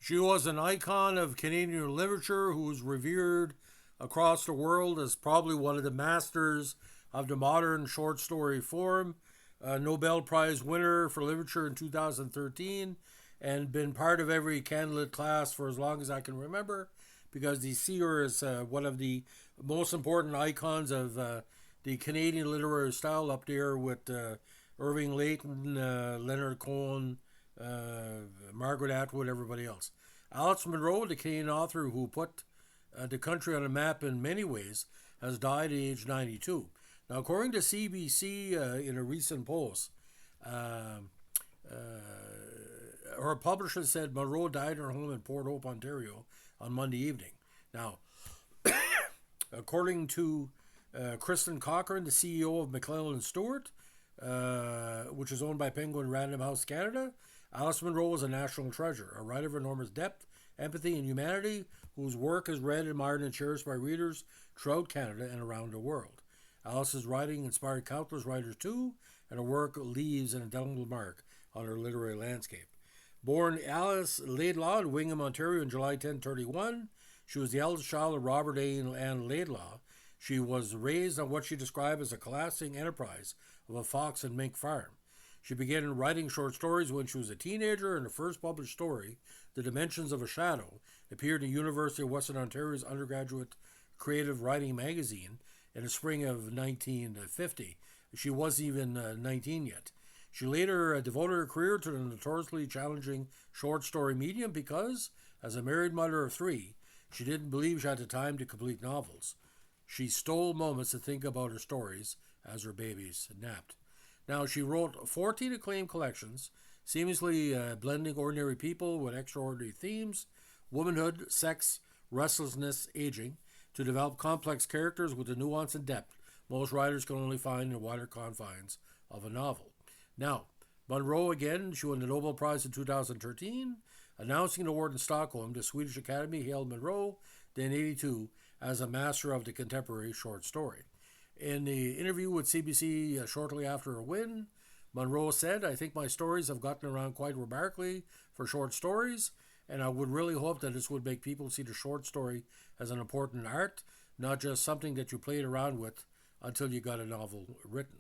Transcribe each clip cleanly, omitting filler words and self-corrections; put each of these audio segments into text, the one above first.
She was an icon of Canadian literature who was revered across the world as probably one of the masters of the modern short story form. A Nobel Prize winner for literature in 2013 and been part of every candidate class for as long as I can remember because they see her as one of the most important icons of the Canadian literary style up there with Irving Layton, Leonard Cohen, Margaret Atwood, everybody else. Alice Munro, the Canadian author who put the country on a map in many ways, has died at age 92. Now, according to CBC in a recent post, uh, uh, her publisher said Munro died in her home in Port Hope, Ontario on Monday evening. Now, according to Kristen Cochrane, the CEO of McClellan and Stewart, which is owned by Penguin Random House Canada, Alice Munro was a national treasure, a writer of enormous depth, empathy, and humanity, whose work is read, admired, and cherished by readers throughout Canada and around the world. Alice's writing inspired countless writers too, and her work leaves an indelible mark on her literary landscape. Born Alice Laidlaw in Wingham, Ontario, on July 1031, she was the eldest child of Robert A. and Anne Laidlaw. She was raised on what she described as a collapsing enterprise of a fox and mink farm. She began writing short stories when she was a teenager, and her first published story, The Dimensions of a Shadow, appeared in the University of Western Ontario's undergraduate creative writing magazine in the spring of 1950. She wasn't even 19 yet. She later devoted her career to the notoriously challenging short story medium because, as a married mother of three, she didn't believe she had the time to complete novels. She stole moments to think about her stories as her babies napped. Now, she wrote 14 acclaimed collections, seamlessly blending ordinary people with extraordinary themes, womanhood, sex, restlessness, aging, to develop complex characters with the nuance and depth most writers can only find in the wider confines of a novel. Now, Munro again, she won the Nobel Prize in 2013, announcing an award in Stockholm. The Swedish Academy hailed Munro, then 82, as a master of the contemporary short story. In the interview with CBC shortly after her win, Munro said, I think my stories have gotten around quite remarkably for short stories, and I would really hope that this would make people see the short story as an important art, not just something that you played around with until you got a novel written.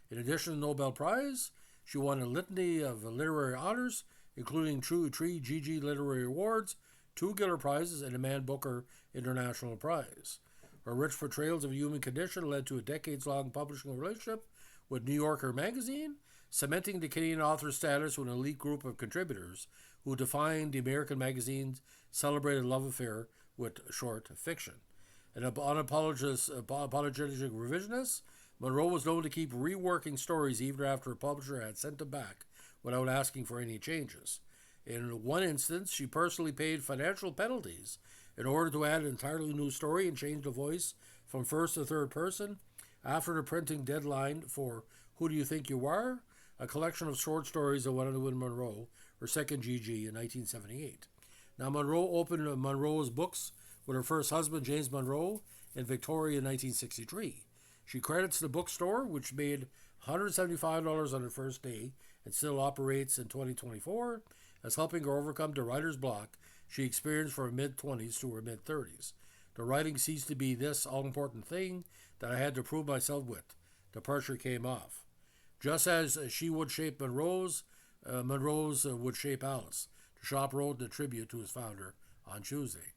In addition to the Nobel Prize, she won a litany of literary honors, including three GG Literary Awards, two Giller Prizes, and a Man Booker International Prize. Her rich portrayals of the human condition led to a decades-long publishing relationship with New Yorker magazine, cementing the Canadian author status with an elite group of contributors who defined the American magazine's celebrated love affair with short fiction. An unapologetic revisionist, Munro was known to keep reworking stories even after a publisher had sent them back without asking for any changes. In one instance, she personally paid financial penalties in order to add an entirely new story and change the voice from first to third person after the printing deadline for Who Do You Think You Are?, a collection of short stories that went on to win Munro her second GG in 1978. Now, Munro opened Munro's books with her first husband, James Munro, in Victoria in 1963. She credits the bookstore, which made $175 on her first day and still operates in 2024, as helping her overcome the writer's block she experienced from her mid-20s to her mid-30s. The writing ceased to be this all-important thing that I had to prove myself with. The pressure came off. Just as she would shape Munro's would shape Alice. The shop wrote the tribute to his founder on Tuesday.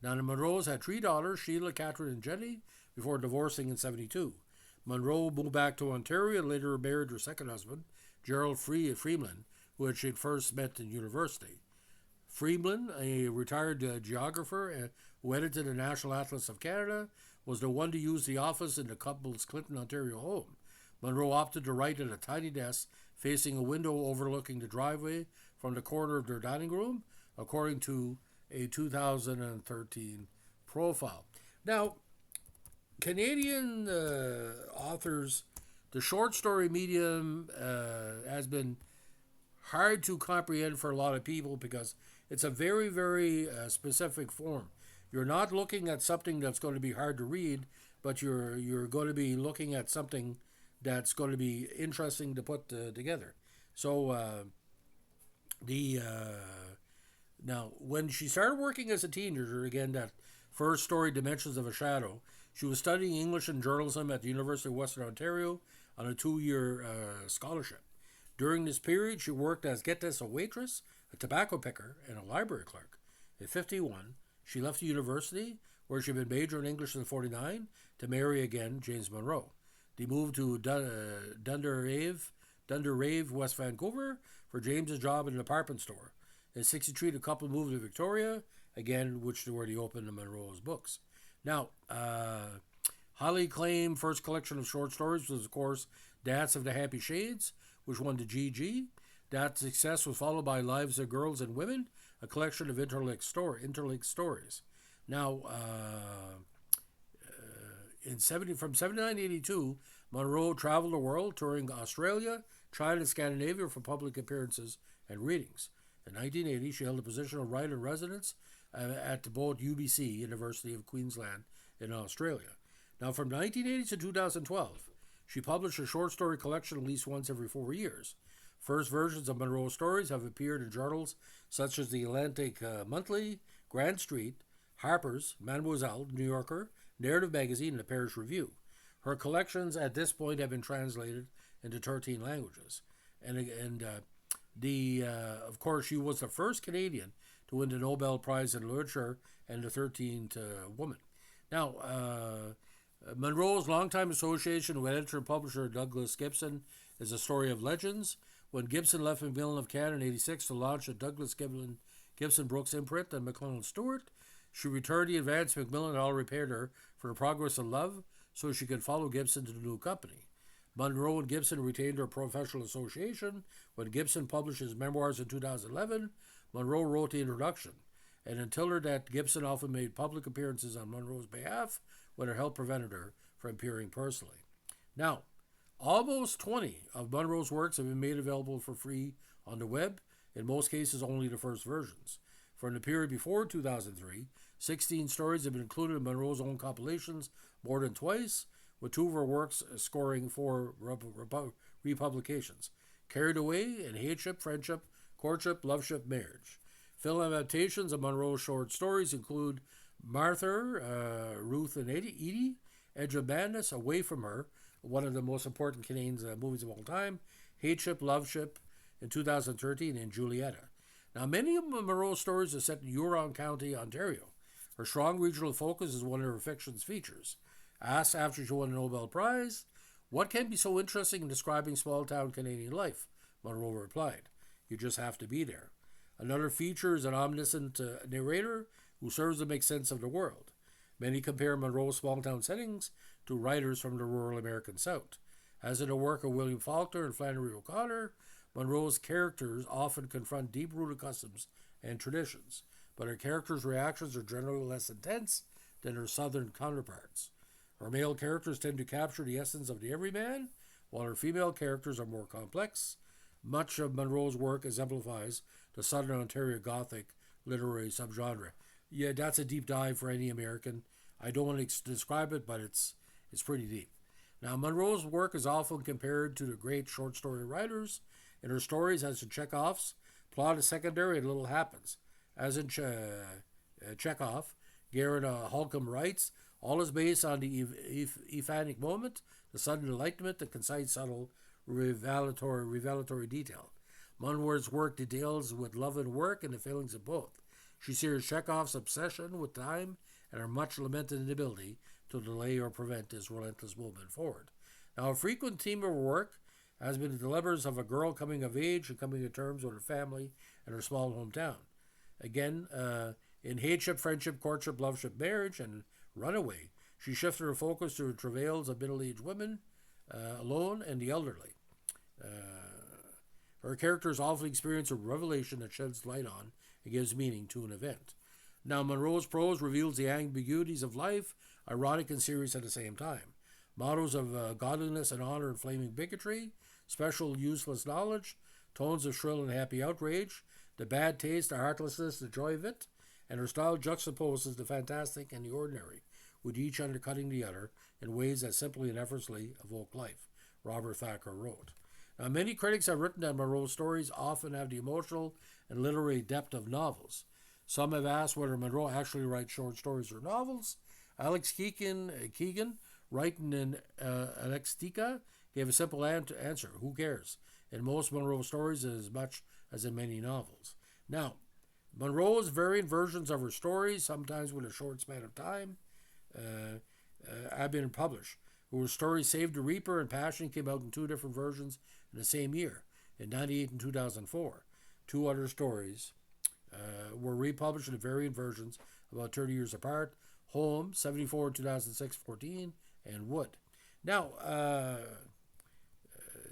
Now, the Munros had three daughters, Sheila, Catherine, and Jenny, before divorcing in 1972. Munro moved back to Ontario and later married her second husband, Gerald Freeman, who she had first met in university. Freeman, a retired geographer who edited the National Atlas of Canada, was the one to use the office in the couple's Clinton, Ontario home. Munro opted to write at a tiny desk facing a window overlooking the driveway from the corner of their dining room, according to a 2013 profile. Now, Canadian authors, the short story medium has been hard to comprehend for a lot of people because it's a very, very specific form. You're not looking at something that's going to be hard to read, but you're going to be looking at something that's going to be interesting to put together. So the Now, when she started working as a teenager, again, that first story, Dimensions of a Shadow, she was studying English and journalism at the University of Western Ontario on a 2 year scholarship. During this period, she worked as, get this, a waitress, a tobacco picker, and a library clerk. At 51, she left the university, where she had been majoring in English in 49, to marry again James Munro. They moved to Dunderave, West Vancouver, for James's job in an apartment store. In 63, the couple moved to Victoria, again, where they opened Munro's books. Now, highly acclaimed first collection of short stories was, of course, Dance of the Happy Shades, which won the GG. That success was followed by Lives of Girls and Women, a collection of interlinked stories. Now, from 79 to 82, Munro traveled the world, touring Australia, China, and Scandinavia for public appearances and readings. In 1980, she held the position of writer-in-residence at both UBC, University of Queensland, in Australia. Now, from 1980 to 2012, she published a short story collection at least once every 4 years. First versions of Munro's stories have appeared in journals such as the Atlantic Monthly, Grand Street, Harper's, Mademoiselle, New Yorker, Narrative Magazine, and the Parish Review. Her collections at this point have been translated into 13 languages. Of course, she was the first Canadian to win the Nobel Prize in Literature and the 13th woman. Now, Munro's longtime association with editor and publisher Douglas Gibson is a story of legends. When Gibson left Macmillan of Canada in 1986 to launch the Douglas Gibson Brooks imprint and McClellan Stewart, she returned the advance Macmillan had already paid her for The Progress of Love so she could follow Gibson to the new company. Munro and Gibson retained their professional association. When Gibson published his memoirs in 2011, Munro wrote the introduction, and until her death, Gibson often made public appearances on Munro's behalf when her health prevented her from appearing personally. Now, almost 20 of Munro's works have been made available for free on the web, in most cases only the first versions. From the period before 2003, 16 stories have been included in Munro's own compilations more than twice, with 2 of her works scoring 4 republications. Carried Away and Hateship, Friendship, Courtship, Loveship, Marriage. Film adaptations of Munro's short stories include Martha, Ruth and Edie, Edge of Madness, Away From Her, one of the most important Canadian movies of all time, Hateship, Loveship in 2013, and Julietta. Now, many of Munro's stories are set in Huron County, Ontario. Her strong regional focus is one of her fiction's features. Asked after she won a Nobel Prize, what can be so interesting in describing small-town Canadian life? Munro replied, you just have to be there. Another feature is an omniscient narrator who serves to make sense of the world. Many compare Munro's small-town settings to writers from the rural American South. As in the work of William Faulkner and Flannery O'Connor, Munro's characters often confront deep-rooted customs and traditions, but her characters' reactions are generally less intense than her southern counterparts. Her male characters tend to capture the essence of the everyman, while her female characters are more complex. Much of Munro's work exemplifies the Southern Ontario Gothic literary subgenre. Yeah, that's a deep dive for any American. I don't want to describe it, but it's pretty deep. Now, Munro's work is often compared to the great short story writers. In her stories, as in Chekhov's, plot is secondary and little happens. As in Chekhov, Garrett Holcomb writes, all is based on the ephanic moment, the sudden enlightenment, the concise, subtle, revelatory detail. Munro's work deals with love and work and the feelings of both. She shares Chekhov's obsession with time and her much lamented inability to delay or prevent his relentless movement forward. Now, a frequent theme of her work has been the dilemmas of a girl coming of age and coming to terms with her family and her small hometown. Again, in Hateship, Friendship, Courtship, Loveship, Marriage, and Runaway, she shifted her focus to the travails of middle-aged women, alone, and the elderly. Her characters often experience a revelation that sheds light on and gives meaning to an event. Now, Munro's prose reveals the ambiguities of life, ironic and serious at the same time. Mottos of godliness and honor and flaming bigotry, special useless knowledge, tones of shrill and happy outrage, the bad taste, the heartlessness, the joy of it, and her style juxtaposes the fantastic and the ordinary, with each undercutting the other in ways that simply and effortlessly evoke life, Robert Thacker wrote. Now, many critics have written that Munro's stories often have the emotional and literary depth of novels. Some have asked whether Munro actually writes short stories or novels. Alex Keegan writing in Alextica, gave a simple answer: who cares? In most Munro stories, as much as in many novels. Now, Munro's variant versions of her stories, sometimes with a short span of time, have been published. Her story Save the Reaper and Passion came out in two different versions in the same year, in 98 and 2004. Two other stories were republished in variant versions about 30 years apart. Home, 74 2006, 14, and Wood. Now,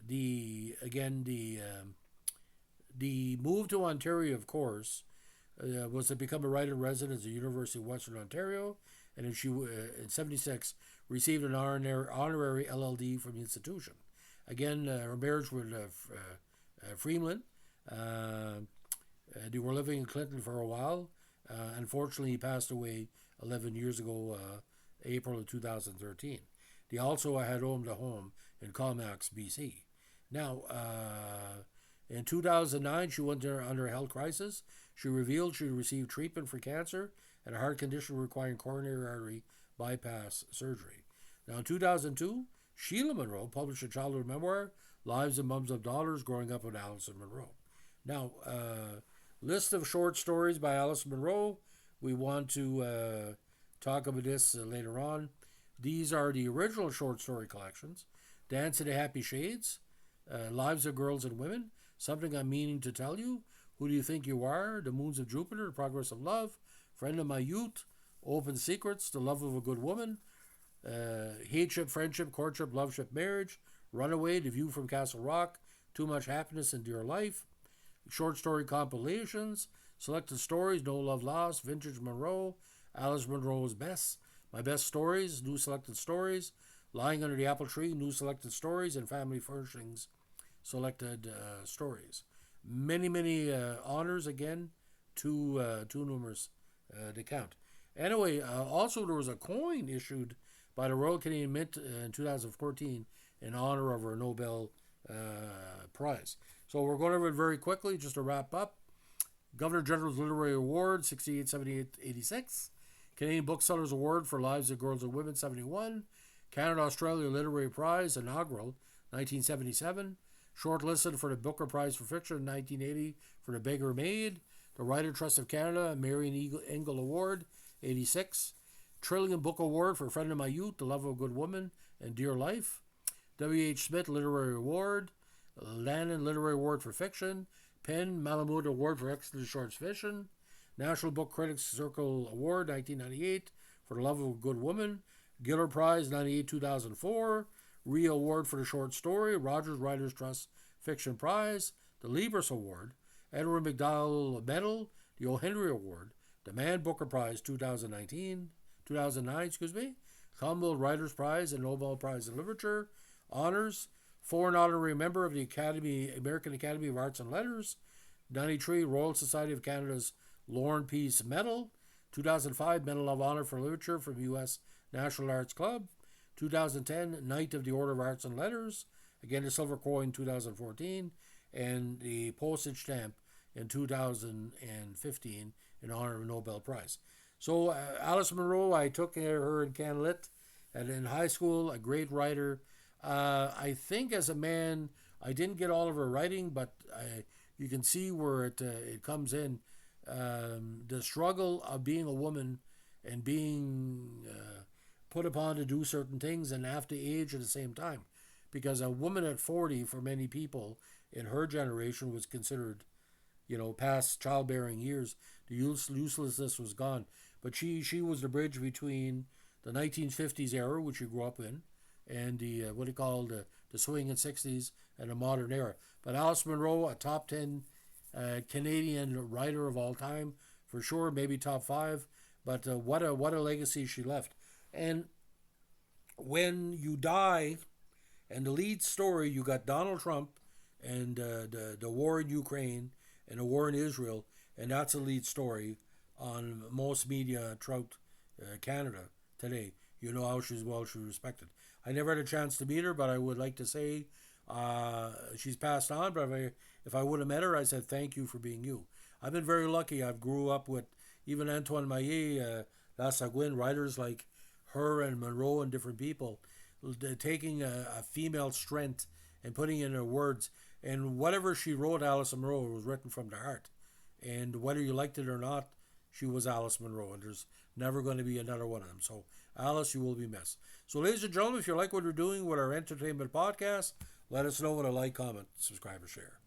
the move to Ontario, of course, was to become a writer in residence at the University of Western Ontario, and in 76 received an honorary LLD from the institution. Again, her marriage with Freeman. They were living in Clinton for a while. Unfortunately, he passed away 11 years ago, April of 2013. They also had owned a home in Comox, BC. Now, in 2009, she went under a health crisis. She revealed she received treatment for cancer and a heart condition requiring coronary artery bypass surgery. Now, in 2002, Sheila Munro published a childhood memoir, Lives and Mums of Daughters Growing Up with Alison Munro. Now, list of short stories by Alison Munro. We want to talk about this later on. These are the original short story collections: Dance in the Happy Shades, Lives of Girls and Women, Something I'm Meaning to Tell You, Who Do You Think You Are, The Moons of Jupiter, The Progress of Love, Friend of My Youth, Open Secrets, The Love of a Good Woman, Hateship, Friendship, Courtship, Loveship, Marriage, Runaway, The View from Castle Rock, Too Much Happiness and Dear Life, short story compilations, selected stories, No Love Lost, Vintage Munro, Alice Munro's Best, My Best Stories, New Selected Stories, Lying Under the Apple Tree, New Selected Stories, and Family Furnishings, Selected Stories. Many honors, again, too numerous to count. Anyway, also there was a coin issued by the Royal Canadian Mint in 2014 in honor of her Nobel Prize. So we're going over it very quickly, just to wrap up. Governor General's Literary Award, 68, 78, 86. Canadian Booksellers Award for Lives of Girls and Women, 71. Canada-Australia Literary Prize, inaugural, 1977. Shortlisted for the Booker Prize for Fiction, 1980, for The Beggar Maid. The Writer Trust of Canada, Marion Engel Award, 86. Trillium Book Award for Friend of My Youth, The Love of a Good Woman, and Dear Life. W.H. Smith Literary Award. Lannan Literary Award for Fiction, Penn Malamud Award for Excellent Short Fiction, National Book Critics Circle Award 1998 for The Love of a Good Woman, Giller Prize 98-2004, Rio Award for the Short Story, Rogers Writers Trust Fiction Prize, the Libris Award, Edward McDowell Medal, the O. Henry Award, the Man Booker Prize 2009, Commonwealth Writers Prize and Nobel Prize in Literature, honors, foreign honorary member of the American Academy of Arts and Letters, 93 Royal Society of Canada's Lorne Peace Medal, 2005 Medal of Honor for Literature from U.S. National Arts Club, 2010 Knight of the Order of Arts and Letters, again the silver coin 2014, and the postage stamp in 2015 in honor of the Nobel Prize. So Alice Munro, I took her in Canlit, and in high school, a great writer. I think as a man, I didn't get all of her writing, but you can see where it comes in. The struggle of being a woman and being put upon to do certain things and have to age at the same time. Because a woman at 40, for many people in her generation, was considered, past childbearing years. The uselessness was gone. But she was the bridge between the 1950s era, which you grew up in, and the the swing in 60s and the modern era. But Alice Munro, a top 10 Canadian writer of all time, for sure, maybe top 5. But what a legacy she left. And when you die, and the lead story, you got Donald Trump and the war in Ukraine and the war in Israel, and that's a lead story on most media throughout Canada today. You know how she's respected. I never had a chance to meet her, but I would like to say she's passed on. But if I would have met her, I said thank you for being you. I've been very lucky. I've grew up with even Antoine Maillet, Lassaguin, writers like her and Munro and different people, taking a female strength and putting it in her words. And whatever she wrote, Alice Munro, was written from the heart. And whether you liked it or not, she was Alice Munro, and there's never going to be another one of them. So, Alice, you will be missed. So, ladies and gentlemen, if you like what we're doing with our entertainment podcast, let us know with a like, comment, subscribe, or share.